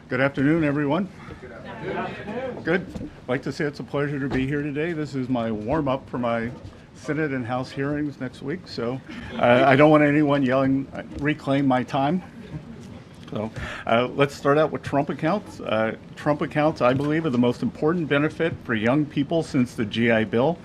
Good afternoon, everyone. Good afternoon. Good. I'd like to say it's a pleasure to be here today. This is my warm-up for my Senate and House hearings next week, so I don't want anyone yelling, reclaim my time. So let's start out with Trump accounts. Trump accounts, I believe, are the most important benefit for young people since the GI Bill.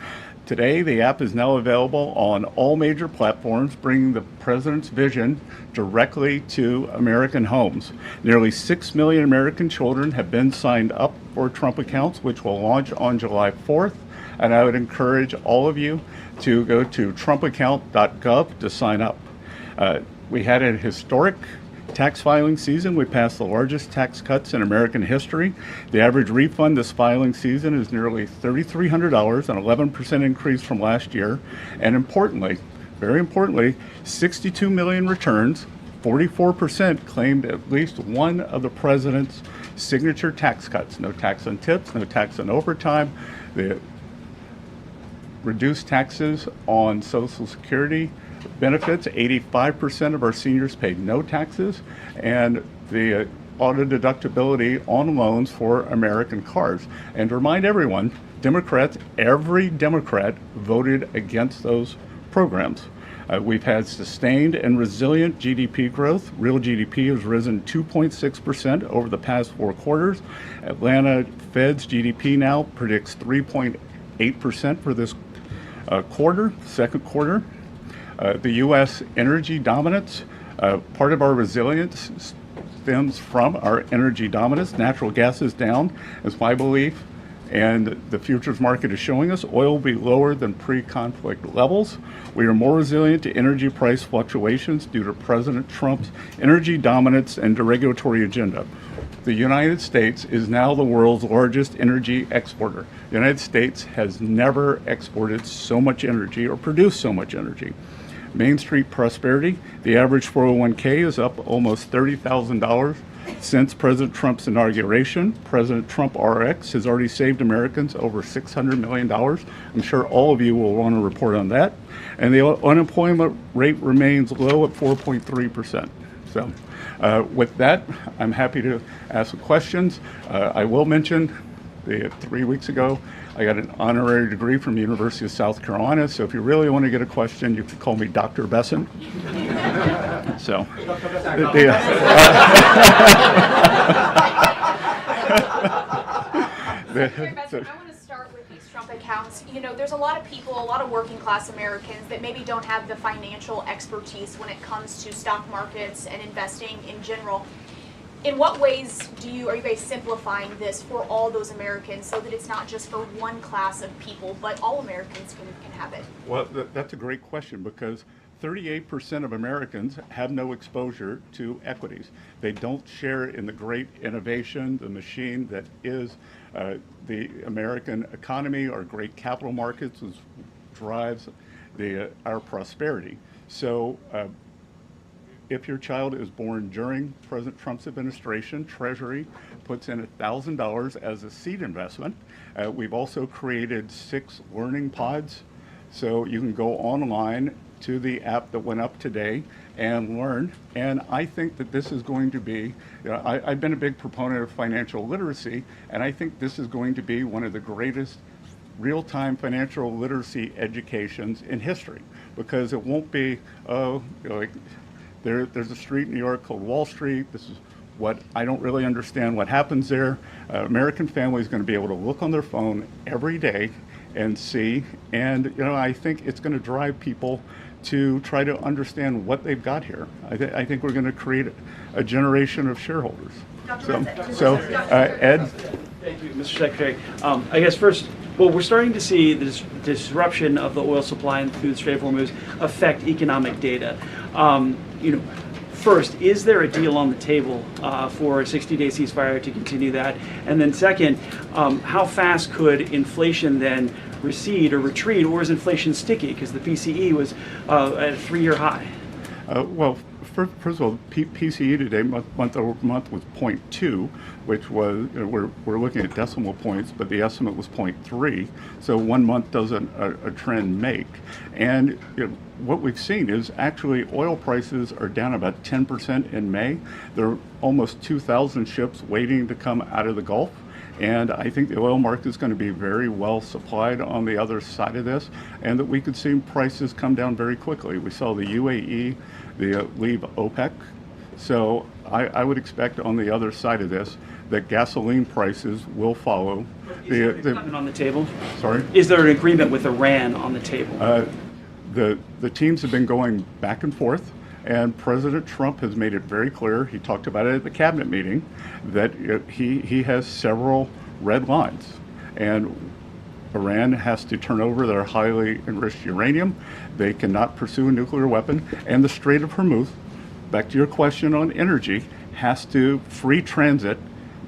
Today, the app is now available on all major platforms, bringing the president's vision directly to American homes. Nearly 6 million American children have been signed up for Trump accounts, which will launch on July 4th. And I would encourage all of you to go to trumpaccount.gov to sign up. We had a historic tax filing season. We passed the largest tax cuts in American history. The average refund this filing season is nearly $3,300, an 11% increase from last year. And importantly, very importantly, 62 million returns, 44% claimed at least one of the president's signature tax cuts. No tax on tips, no tax on overtime, the reduced taxes on Social Security benefits. 85% of our seniors paid no taxes, and the auto deductibility on loans for American cars. And to remind everyone, Democrats, every Democrat voted against those programs. We've had sustained and resilient GDP growth. Real GDP has risen 2.6% over the past 4 quarters. Atlanta Fed's GDP now predicts 3.8% for this second quarter. The U.S. energy dominance, part of our resilience stems from our energy dominance. Natural gas is down, is my belief, and the futures market is showing us oil will be lower than pre-conflict levels. We are more resilient to energy price fluctuations due to President Trump's energy dominance and deregulatory agenda. The United States is now the world's largest energy exporter. The United States has never exported so much energy or produced so much energy. Main Street prosperity, the average 401k is up almost $30,000 since President Trump's inauguration. President Trump RX has already saved Americans over $600 million. I'm sure all of you will want to report on that. And the unemployment rate remains low at 4.3%. So with that, I'm happy to ask questions. I will mention 3 weeks ago, I got an honorary degree from the University of South Carolina, so if you really want to get a question, you can call me Dr. Besson. So, I want to start with these Trump accounts. You know, there's a lot of people, a lot of working class Americans that maybe don't have the financial expertise when it comes to stock markets and investing in general. In what ways are you guys simplifying this for all those Americans so that it's not just for one class of people, but all Americans can have it? Well, that's a great question, because 38% of Americans have no exposure to equities. They don't share in the great innovation, the machine that is the American economy, our great capital markets, which drives our prosperity. So if your child is born during President Trump's administration, Treasury puts in $1,000 as a seed investment. We've also created 6 learning pods, so you can go online to the app that went up today and learn. And I think that this is going to be, I've been a big proponent of financial literacy, and I think this is going to be one of the greatest real-time financial literacy educations in history, because it won't be, there's a street in New York called Wall Street. This is what I don't really understand what happens there. American family is going to be able to look on their phone every day and see, and I think it's going to drive people to try to understand what they've got here. I think we're going to create a generation of shareholders. So Ed? Thank you, Mr. Secretary. I guess first, well, we're starting to see this disruption of the oil supply and through the Strait of Hormuz affect economic data. First, is there a deal on the table for a 60-day ceasefire to continue that? And then second, how fast could inflation then recede or retreat, or is inflation sticky? Because the PCE was at a 3-year high. Well, First of all, PCE today, month over month, was 0.2, which was, we're looking at decimal points, but the estimate was 0.3. So 1 month doesn't a trend make. And what we've seen is actually oil prices are down about 10% in May. There are almost 2,000 ships waiting to come out of the Gulf. And I think the oil market is going to be very well supplied on the other side of this, and that we could see prices come down very quickly. We saw the UAE leave OPEC. So I would expect on the other side of this that gasoline prices will follow. Is there an agreement on the table? Sorry? Is there an agreement with Iran on the table? The teams have been going back and forth. And President Trump has made it very clear, he talked about it at the cabinet meeting, that he has several red lines. And Iran has to turn over their highly enriched uranium. They cannot pursue a nuclear weapon. And the Strait of Hormuz, back to your question on energy, has to free transit.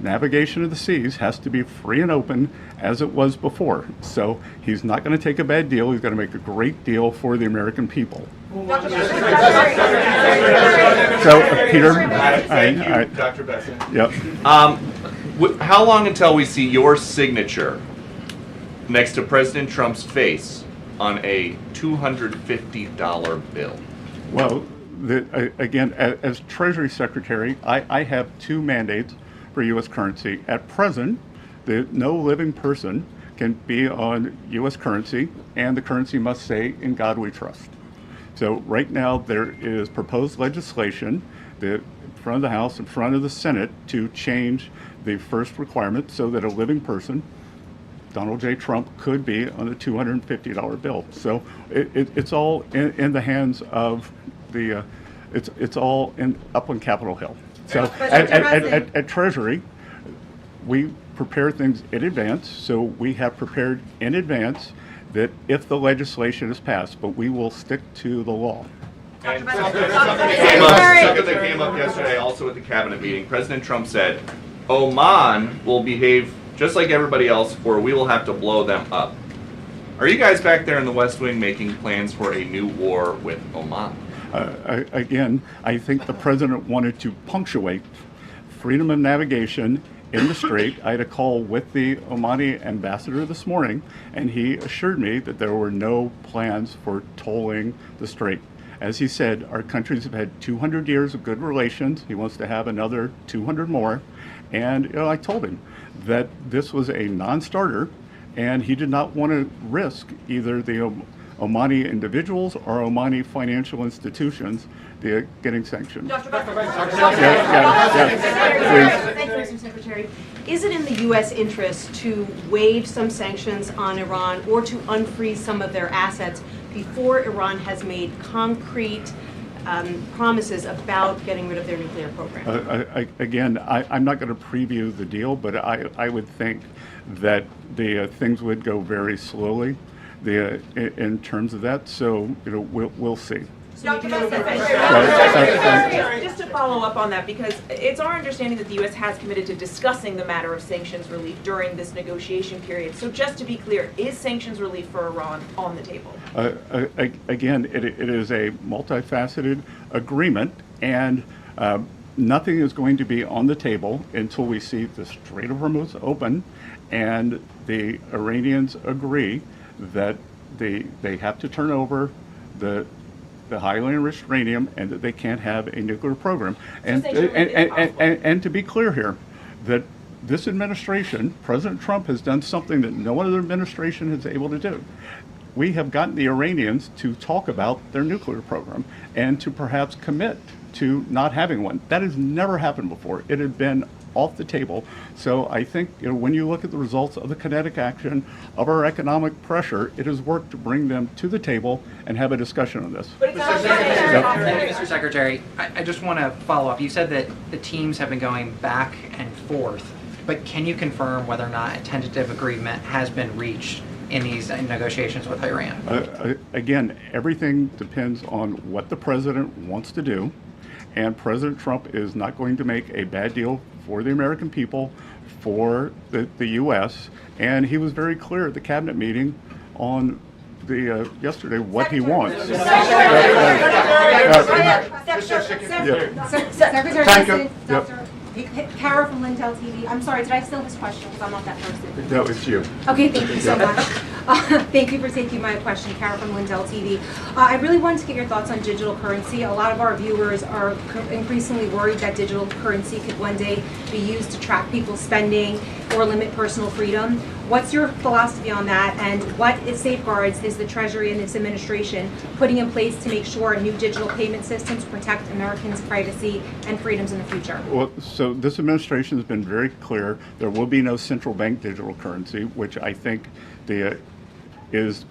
Navigation of the seas has to be free and open as it was before. So he's not going to take a bad deal. He's going to make a great deal for the American people. So, Peter. Thank you, Dr. Besson. Yep. How long until we see your signature next to President Trump's face on a $250 bill? Well, again, as Treasury Secretary, I have 2 mandates for U.S. currency. At present, no living person can be on U.S. currency, and the currency must say, "In God we trust." So right now there is proposed legislation in front of the House, in front of the Senate, to change the first requirement so that a living person, Donald J. Trump, could be on a $250 bill. So it's all in the hands of the, it's all up on Capitol Hill. So at Treasury, we prepare things in advance. So we have prepared in advance that if the legislation is passed, but we will stick to the law. And something that came up yesterday also at the cabinet meeting, President Trump said, Oman will behave just like everybody else, or we will have to blow them up. Are you guys back there in the West Wing making plans for a new war with Oman? Again, I think the president wanted to punctuate freedom of navigation in the strait. I had a call with the Omani ambassador this morning, and he assured me that there were no plans for tolling the strait. As he said, our countries have had 200 years of good relations. He wants to have another 200 more. And I told him that this was a non-starter, and he did not want to risk either the Omani individuals or Omani financial institutions getting sanctioned. Dr. Besson. Thank you, Mr. Secretary. Is it in the U.S. interest to waive some sanctions on Iran or to unfreeze some of their assets before Iran has made concrete promises about getting rid of their nuclear program? Again, I'm not going to preview the deal, but I would think that the things would go very slowly in terms of that. So we'll see. Dr. Besson. Just to follow up on that, because it's our understanding that the U.S. has committed to discussing the matter of sanctions relief during this negotiation period. So just to be clear, is sanctions relief for Iran on the table? Again, it is a multifaceted agreement, and nothing is going to be on the table until we see the Strait of Hormuz open and the Iranians agree that they have to turn over the highly enriched uranium and that they can't have a nuclear program. And to be clear here, that this administration, President Trump, has done something that no other administration has been able to do. We have gotten the Iranians to talk about their nuclear program and to perhaps commit to not having one. That has never happened before. It had been off the table. So I think when you look at the results of the kinetic action of our economic pressure, it has worked to bring them to the table and have a discussion on this. But it's Thank you, Mr. Secretary. I just want to follow up. You said that the teams have been going back and forth, but can you confirm whether or not a tentative agreement has been reached in these negotiations with Iran? Again, everything depends on what the president wants to do, and President Trump is not going to make a bad deal for the American people, for the U.S., and he was very clear at the cabinet meeting on yesterday what he wants. Secretary, Thank you. listen, Dr. Kara from Lindell TV. I'm sorry, did I steal his question? Because I'm not that person. No, it's you. Okay, thank you so much. Thank you for taking my question, Kara from Lindell TV. I really wanted to get your thoughts on digital currency. A lot of our viewers are increasingly worried that digital currency could one day be used to track people's spending or limit personal freedom. What's your philosophy on that, and what safeguards is the Treasury and this administration putting in place to make sure new digital payment systems protect Americans' privacy and freedoms in the future? Well, so this administration has been very clear. There will be no central bank digital currency, which I think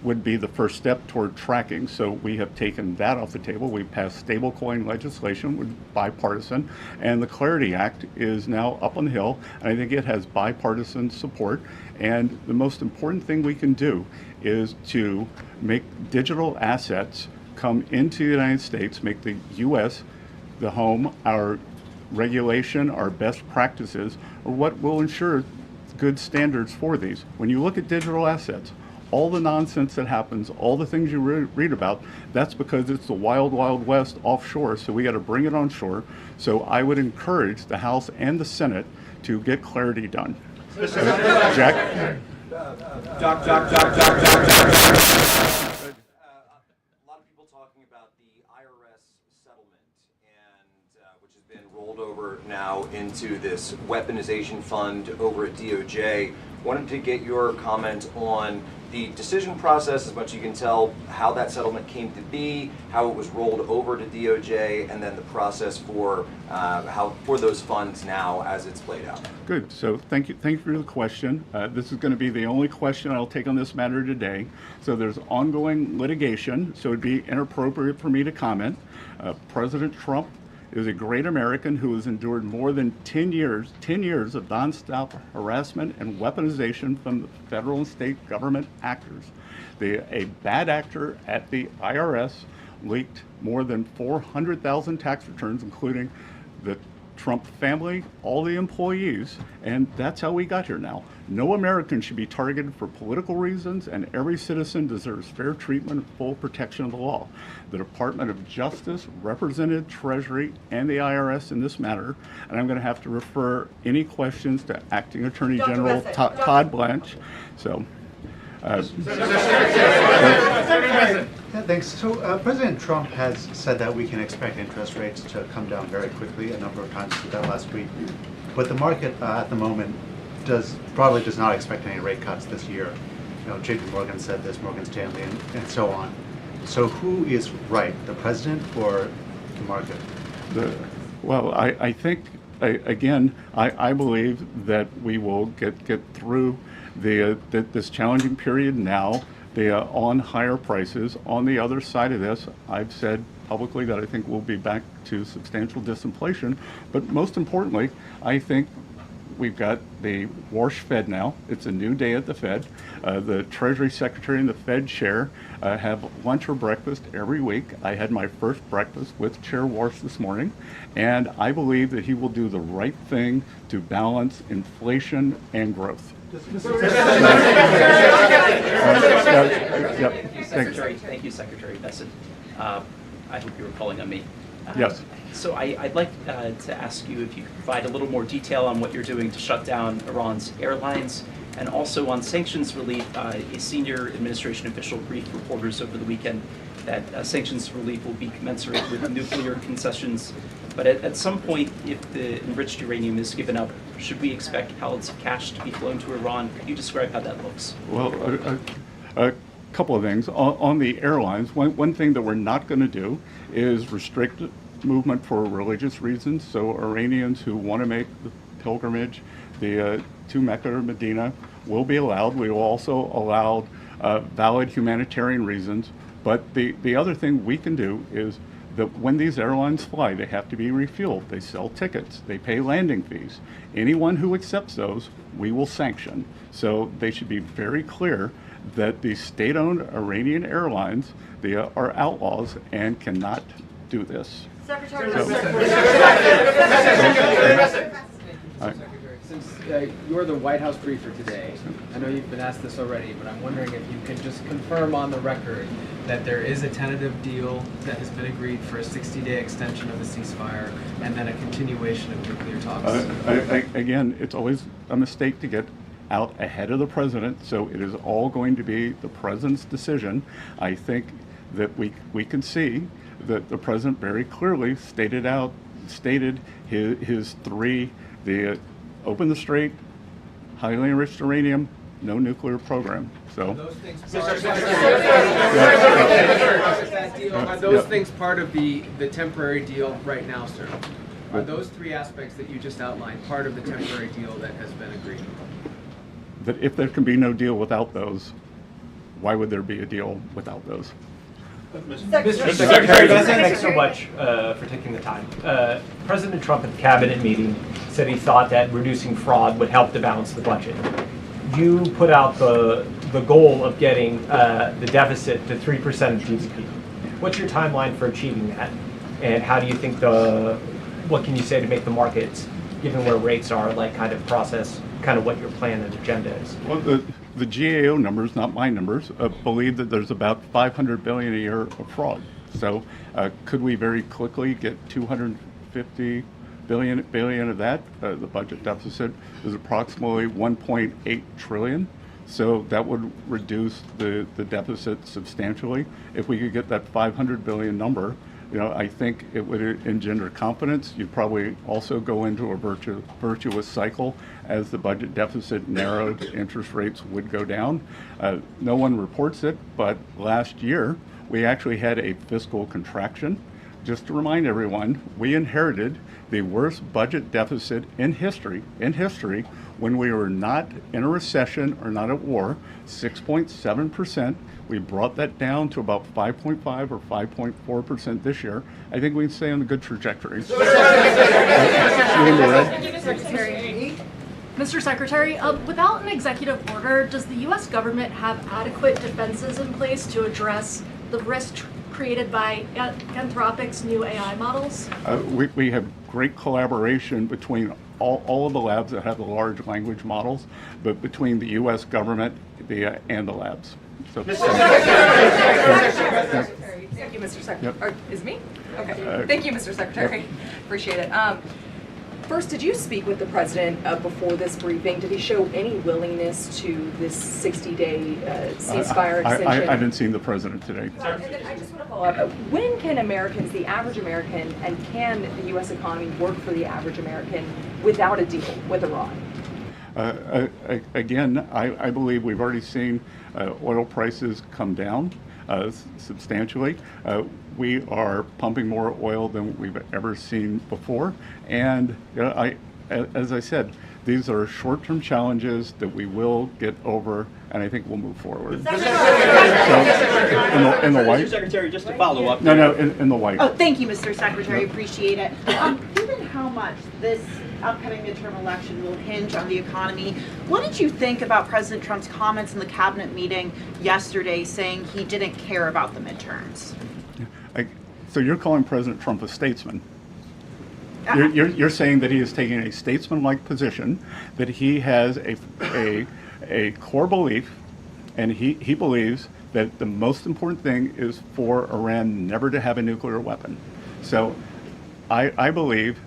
would be the first step toward tracking. So we have taken that off the table. We've passed stablecoin legislation with bipartisan, and the Clarity Act is now up on the Hill, and I think it has bipartisan support. And the most important thing we can do is to make digital assets come into the United States, make the U.S. the home. Our regulation, our best practices are what will ensure good standards for these. When you look at digital assets, all the nonsense that happens, all the things you read about, that's because it's the wild, wild west offshore, so we got to bring it on shore. So I would encourage the House and the Senate to get clarity done. Jack? A lot of people talking about the IRS settlement, and which has been rolled over now into this weaponization fund over at DOJ. Wanted to get your comment on the decision process, as much as you can tell, how that settlement came to be, how it was rolled over to DOJ, and then the process for for those funds now as it's played out. Good. So thank you for the question. This is going to be the only question I'll take on this matter today. So there's ongoing litigation, so it'd be inappropriate for me to comment. President Trump is a great American who has endured more than 10 years of nonstop harassment and weaponization from the federal and state government actors. A bad actor at the IRS leaked more than 400,000 tax returns, including the Trump family, all the employees, and that's how we got here now. No American should be targeted for political reasons, and every citizen deserves fair treatment and full protection of the law. The Department of Justice represented Treasury and the IRS in this matter, and I'm going to have to refer any questions to Acting Attorney General Todd Blanche. So. Thanks. So President Trump has said that we can expect interest rates to come down very quickly. A number of times he did that last week. But the market at the moment probably does not expect any rate cuts this year. You know, JP Morgan said this, Morgan Stanley, and so on. So who is right, the president or the market? Well, I think, again, I believe that we will get through this challenging period now. On higher prices. On the other side of this, I've said publicly that I think we'll be back to substantial disinflation. But most importantly, I think we've got the Warsh Fed now. It's a new day at the Fed. The Treasury Secretary and the Fed Chair have lunch or breakfast every week. I had my first breakfast with Chair Warsh this morning, and I believe that he will do the right thing to balance inflation and growth. Thank you, Secretary Bessent. I hope you were calling on me. Yes. So I'd like to ask you if you could provide a little more detail on what you're doing to shut down Iran's airlines, and also on sanctions relief. A senior administration official briefed reporters over the weekend that sanctions relief will be commensurate with nuclear concessions. But at some point, if the enriched uranium is given up, should we expect pallets of cash to be flown to Iran? Could you describe how that looks? Well, a couple of things. On the airlines, one thing that we're not going to do is restrict movement for religious reasons. So Iranians who want to make the pilgrimage to Mecca or Medina will be allowed. We will also allow valid humanitarian reasons. But the other thing we can do is that when these airlines fly, they have to be refueled. They sell tickets. They pay landing fees. Anyone who accepts those, we will sanction. So they should be very clear that the state-owned Iranian airlines, they are outlaws and cannot do this. Secretary. So, you're the White House briefer today. I know you've been asked this already, but I'm wondering if you can just confirm on the record that there is a tentative deal that has been agreed for a 60-day extension of the ceasefire and then a continuation of nuclear talks. Again, it's always a mistake to get out ahead of the president, so it is all going to be the president's decision. I think that we can see that the president very clearly stated his three: the open the strait, highly enriched uranium, no nuclear program. So are those things part of the temporary deal right now, sir? Are those three aspects that you just outlined part of the temporary deal that has been agreed? that if there can be no deal without those, why would there be a deal without those? Mr. Secretary, thanks so much for taking the time. President Trump at the cabinet meeting said he thought that reducing fraud would help to balance the budget. You put out the goal of getting the deficit to 3% of GDP. What's your timeline for achieving that? And how do you think what can you say to make the markets, given where rates are, like kind of process kind of what your plan and agenda is? Well, the GAO numbers, not my numbers, believe that there's about $500 billion a year of fraud. So could we very quickly get $250 billion of that? The budget deficit is approximately $1.8 trillion. So that would reduce the deficit substantially. If we could get that $500 billion number, I think it would engender confidence. You'd probably also go into a virtuous cycle. As the budget deficit narrowed, interest rates would go down. No one reports it, but last year we actually had a fiscal contraction. Just to remind everyone, we inherited the worst budget deficit in history, when we were not in a recession or not at war, 6.7%. We brought that down to about 5.5 or 5.4% this year. I think we can stay on a good trajectory. Mr. Secretary, without an executive order, does the U.S. government have adequate defenses in place to address the risk created by Anthropic's new AI models? We have great collaboration between all of the labs that have the large language models, but between the U.S. government and the labs. So, Thank you, Mr. Secretary. Yep. Is it me? Okay. Thank you, Mr. Secretary. Appreciate it. First, did you speak with the president before this briefing? Did he show any willingness to this 60-day ceasefire extension? I haven't seen the president today. And then I just want to follow up. When can Americans, the average American, and can the U.S. economy work for the average American without a deal with Iran? Again, I believe we've already seen oil prices come down substantially. We are pumping more oil than we've ever seen before. And as I said, these are short-term challenges that we will get over, and I think we'll move forward. So, in the White? Mr. Secretary, just to follow up. No, in the White. Oh, thank you, Mr. Secretary. Appreciate it. Given how much this upcoming midterm election will hinge on the economy, what did you think about President Trump's comments in the cabinet meeting yesterday saying he didn't care about the midterms? So you're calling President Trump a statesman? You're saying that he is taking a statesman-like position, that he has a core belief, and he believes that the most important thing is for Iran never to have a nuclear weapon. So I believe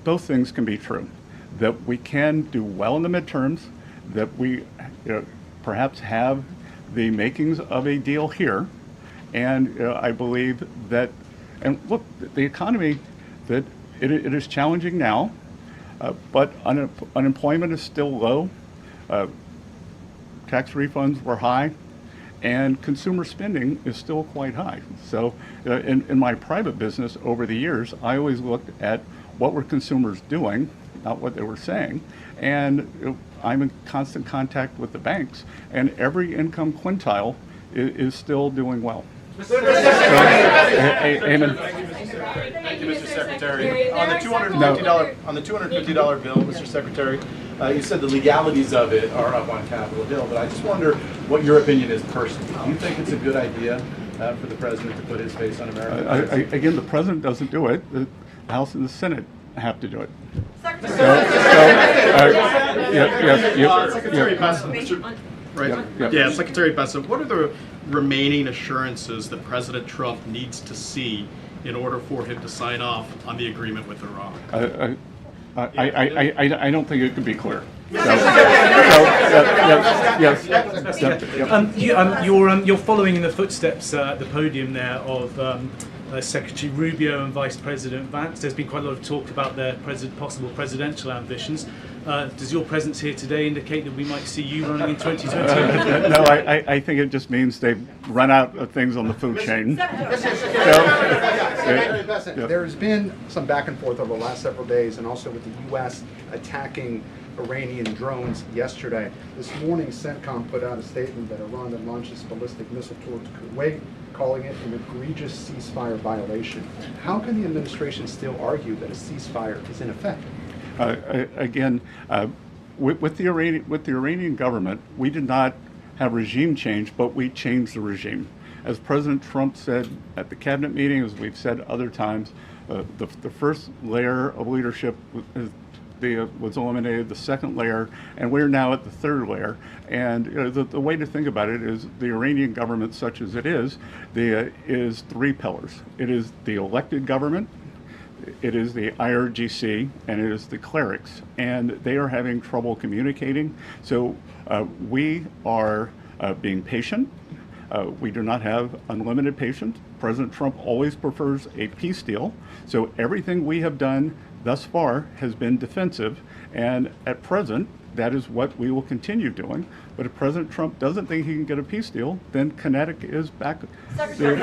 both things can be true, that we can do well in the midterms, that we perhaps have the makings of a deal here, and I believe that, and look, the economy, that it is challenging now, but unemployment is still low, tax refunds were high, and consumer spending is still quite high. So in my private business over the years, I always looked at what were consumers doing, not what they were saying, and I'm in constant contact with the banks, and every income quintile is still doing well. Amen. Thank you, Mr. Secretary. On the $250 bill, Mr. Secretary, you said the legalities of it are up on Capitol Hill, but I just wonder what your opinion is personally. Do you think it's a good idea for the president to put his face on America? Again, the president doesn't do it. The House and the Senate have to do it. Secretary Bessent, right? Yeah, Secretary Bessent, what are the remaining assurances that President Trump needs to see in order for him to sign off on the agreement with Iran? I don't think it could be clear. You're following in the footsteps at the podium there of Secretary Rubio and Vice President Vance. There's been quite a lot of talk about their possible presidential ambitions. Does your presence here today indicate that we might see you running in 2020? No, I think it just means they've run out of things on the food chain. There's been some back and forth over the last several days, and also with the U.S. attacking Iranian drones yesterday. This morning, CENTCOM put out a statement that Iran had launched its ballistic missile towards Kuwait, calling it an egregious ceasefire violation. How can the administration still argue that a ceasefire is in effect? Again, with the Iranian government, we did not have regime change, but we changed the regime. As President Trump said at the cabinet meeting, as we've said other times, the first layer of leadership was eliminated, the second layer, and we're now at the third layer. And the way to think about it is the Iranian government, such as it is three pillars. It is the elected government, it is the IRGC, and it is the clerics. And they are having trouble communicating. So we are being patient. We do not have unlimited patience. President Trump always prefers a peace deal. So everything we have done thus far has been defensive, and at present, that is what we will continue doing. But if President Trump doesn't think he can get a peace deal, then kinetic is back. Thank you,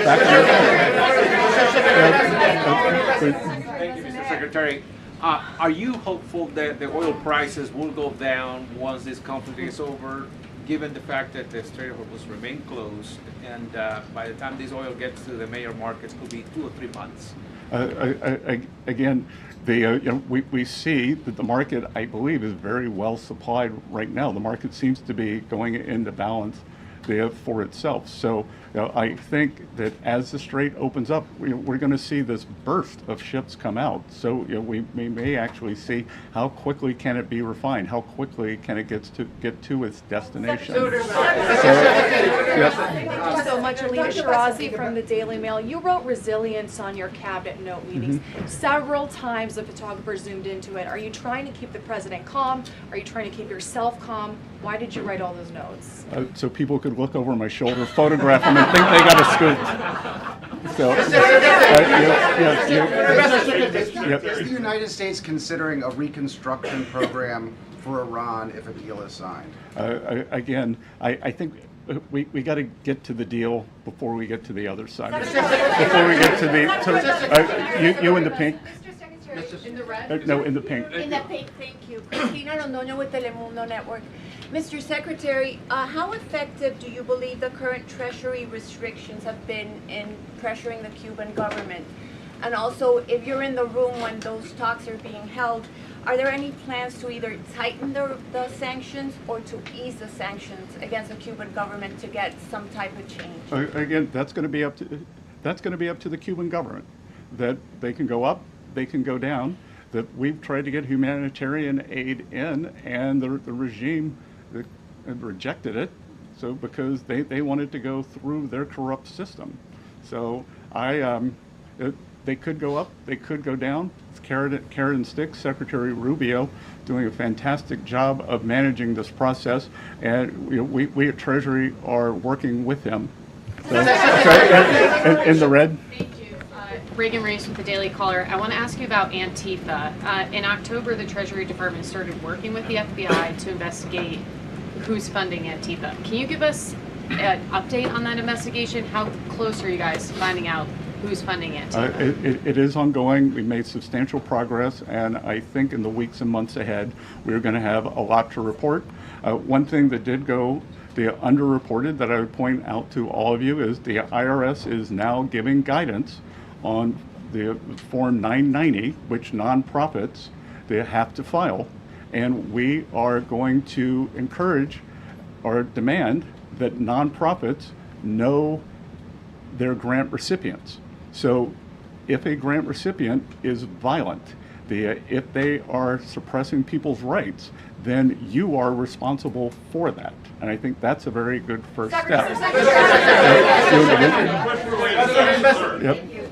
Mr. Secretary. Are you hopeful that the oil prices will go down once this conflict is over, given the fact that the Strait of Hormuz remain closed, and by the time this oil gets to the major markets, could be 2 or 3 months? Again, we see that the market, I believe, is very well supplied right now. The market seems to be going into balance for itself. So I think that as the strait opens up, we're going to see this burst of ships come out. So we may actually see how quickly can it be refined, how quickly can it get to its destination. Thank you so much, Alina Shirazi from the Daily Mail. You wrote resilience on your cabinet note meetings. Several times the photographer zoomed into it. Are you trying to keep the president calm? Are you trying to keep yourself calm? Why did you write all those notes? So people could look over my shoulder, photograph them, and think they got a scoop. So, Is the United States considering a reconstruction program for Iran if a deal is signed? Again, I think we got to get to the deal before we get to the other side. Before we get to the you in the pink. In the red? No, in the pink. In the pink, thank you. Cristina Londoño with Telemundo Network. Mr. Secretary, how effective do you believe the current Treasury restrictions have been in pressuring the Cuban government? And also, if you're in the room when those talks are being held, are there any plans to either tighten the sanctions or to ease the sanctions against the Cuban government to get some type of change? Again, that's going to be up to the Cuban government. That they can go up, they can go down. That we've tried to get humanitarian aid in, and the regime rejected it. So because they wanted to go through their corrupt system. So they could go up, they could go down. It's carrot and stick. Secretary Rubio doing a fantastic job of managing this process, and we at Treasury are working with him. So, in the red. Reagan Reeves with the Daily Caller. I want to ask you about Antifa. In October, the Treasury Department started working with the FBI to investigate who's funding Antifa. Can you give us an update on that investigation? How close are you guys to finding out who's funding Antifa? It is ongoing. We made substantial progress, and I think in the weeks and months ahead, we're going to have a lot to report. One thing that did go underreported that I would point out to all of you is the IRS is now giving guidance on the Form 990, which nonprofits they have to file. And we are going to encourage or demand that nonprofits know their grant recipients. So if a grant recipient is violent, If they are suppressing people's rights, then you are responsible for that. And I think that's a very good first step.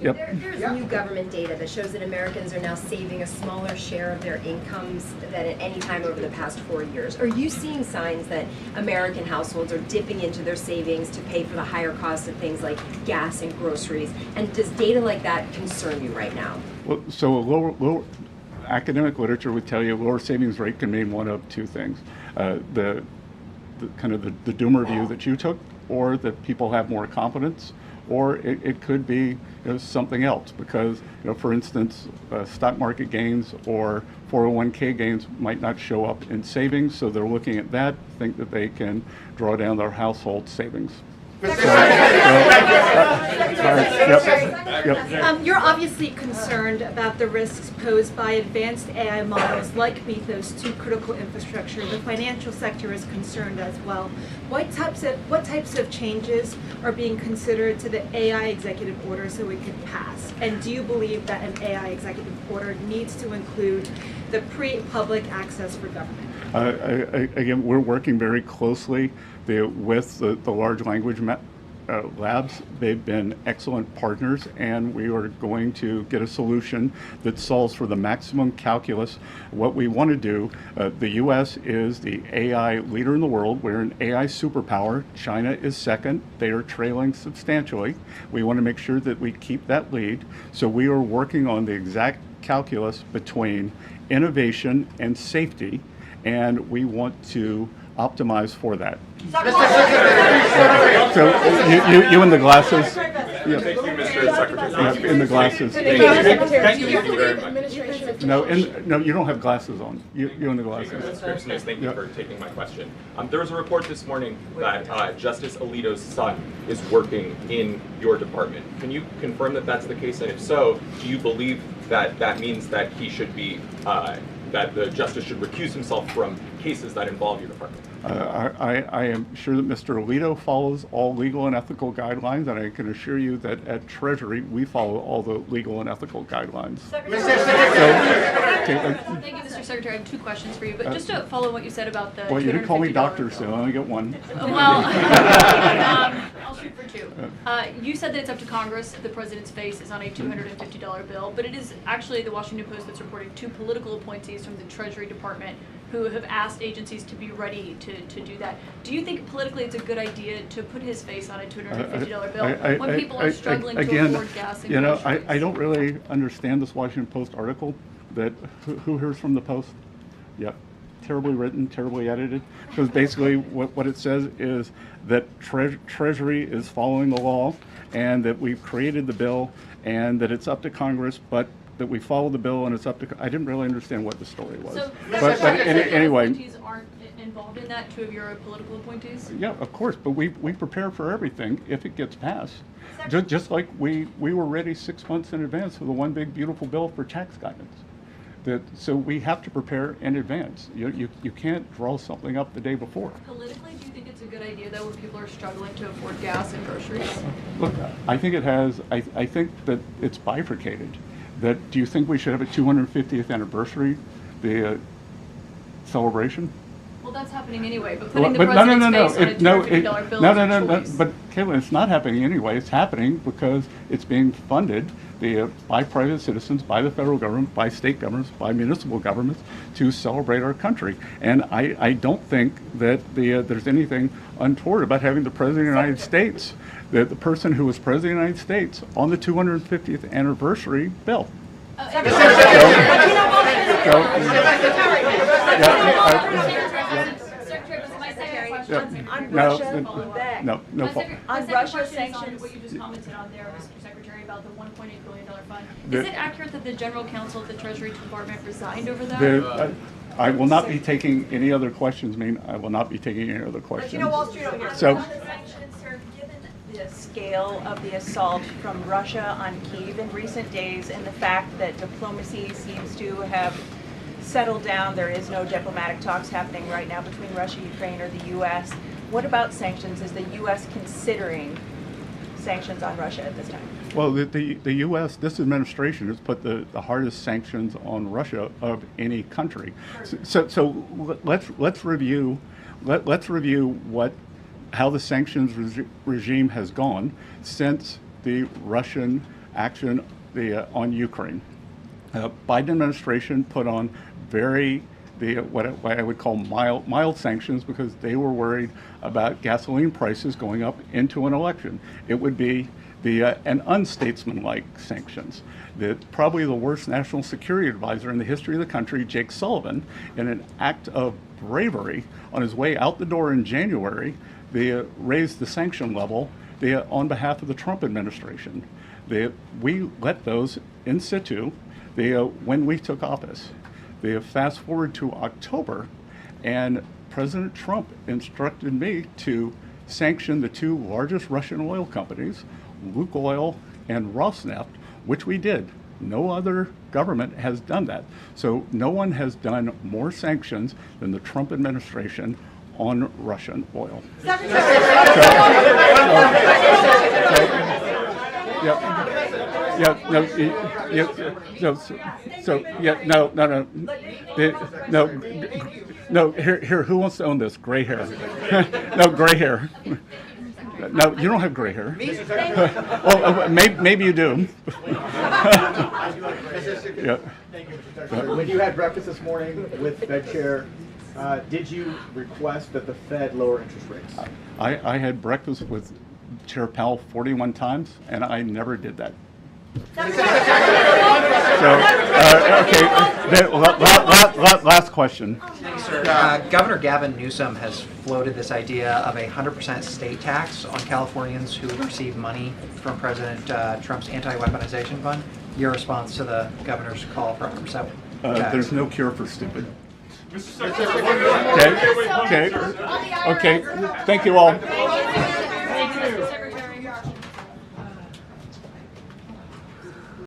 Yep. There's new government data that shows that Americans are now saving a smaller share of their incomes than at any time over the past 4 years. Are you seeing signs that American households are dipping into their savings to pay for the higher costs of things like gas and groceries? And does data like that concern you right now? Well, so a lower academic literature would tell you a lower savings rate can mean one of two things. The kind of the doomer view that you took, or that people have more confidence, or it could be something else, because for instance, stock market gains or 401k gains might not show up in savings, so they're looking at that, think that they can draw down their household savings. You're obviously concerned about the risks posed by advanced AI models like Mythos to critical infrastructure. The financial sector is concerned as well. What types of changes are being considered to the AI executive order so it can pass? And do you believe that an AI executive order needs to include the pre-public access for government? Again, we're working very closely with the large language labs. They've been excellent partners, and we are going to get a solution that solves for the maximum calculus. What we want to do, the U.S. is the AI leader in the world. We're an AI superpower. China is second. They are trailing substantially. We want to make sure that we keep that lead. So we are working on the exact calculus between innovation and safety, and we want to optimize for that. So you in the glasses. Thank you, Mr. Secretary. In the glasses. Thank you very much. No, you don't have glasses on. You in the glasses. Thank you for taking my question. There was a report this morning that Justice Alito's son is working in your department. Can you confirm that that's the case? And if so, do you believe that that means that he should be, that the justice should recuse himself from cases that involve your department? I am sure that Mr. Alito follows all legal and ethical guidelines, and I can assure you that at Treasury we follow all the legal and ethical guidelines. Thank you, Mr. Secretary. I have two questions for you, but just to follow what you said about the well, you didn't call me doctor, so I only get one. Well, I'll shoot for two. You said that it's up to Congress. The president's face is on a $250 bill, but it is actually the Washington Post that's reporting two political appointees from the Treasury Department who have asked agencies to be ready to do that. Do you think politically it's a good idea to put his face on a $250 bill when people are struggling to afford gas and groceries? I don't really understand this Washington Post article. That who hears from the Post? Yep. Terribly written, terribly edited. Because basically what it says is that Treasury is following the law, and that we've created the bill, and that it's up to Congress, but that we follow the bill and it's up to. I didn't really understand what the story was. So, but anyway. Appointees aren't involved in that, two of your political appointees? Yeah, of course, but we prepare for everything if it gets passed. Just like we were ready 6 months in advance for the one big beautiful bill for tax guidance. So we have to prepare in advance. You can't draw something up the day before. Politically, do you think it's a good idea though when people are struggling to afford gas and groceries? Look, I think it has. I think that it's bifurcated. Do you think we should have a 250th anniversary, the celebration? Well, that's happening anyway. But putting the president's face on a $250 bill is a choice. But Caitlin, it's not happening anyway. It's happening because it's being funded by private citizens, by the federal government, by state governments, by municipal governments to celebrate our country. And I don't think that there's anything untoward about having the President of the United States, the person who was President of the United States, on the 250th anniversary bill. On Russia sanctions, what you just commented on there, Mr. Secretary, about the $1.8 billion fund. Is it accurate that the General Counsel of the Treasury Department resigned over that? I will not be taking any other questions. I will not be taking any other questions. Wall Street over here. So, Sanctions, sir, given the scale of the assault from Russia on Kyiv in recent days and the fact that diplomacy seems to have settled down, there is no diplomatic talks happening right now between Russia, Ukraine, or the U.S. What about sanctions? Is the U.S. considering sanctions on Russia at this time? Well, the U.S., this administration has put the hardest sanctions on Russia of any country. So let's review how the sanctions regime has gone since the Russian action on Ukraine. Biden administration put on what I would call mild sanctions because they were worried about gasoline prices going up into an election. It would be an unstatesmanlike sanctions. Probably the worst national security advisor in the history of the country, Jake Sullivan, in an act of bravery on his way out the door in January, raised the sanction level on behalf of the Trump administration. We let those in situ when we took office. Fast forward to October, and President Trump instructed me to sanction the two largest Russian oil companies, Lukoil and Rosneft, which we did. No other government has done that. So no one has done more sanctions than the Trump administration on Russian oil. No. Here. Who wants to own this? Gray hair. No, gray hair. No, you don't have gray hair. Well, maybe you do. Yeah. When you had breakfast this morning with Fed Chair, did you request that the Fed lower interest rates? I had breakfast with Chair Powell 41 times, and I never did that. Last question. Thanks, sir. Governor Gavin Newsom has floated this idea of a 100% state tax on Californians who receive money from President Trump's anti-weaponization fund. Your response to the governor's call for 100% tax? There's no cure for stupid. Okay. Thank you all.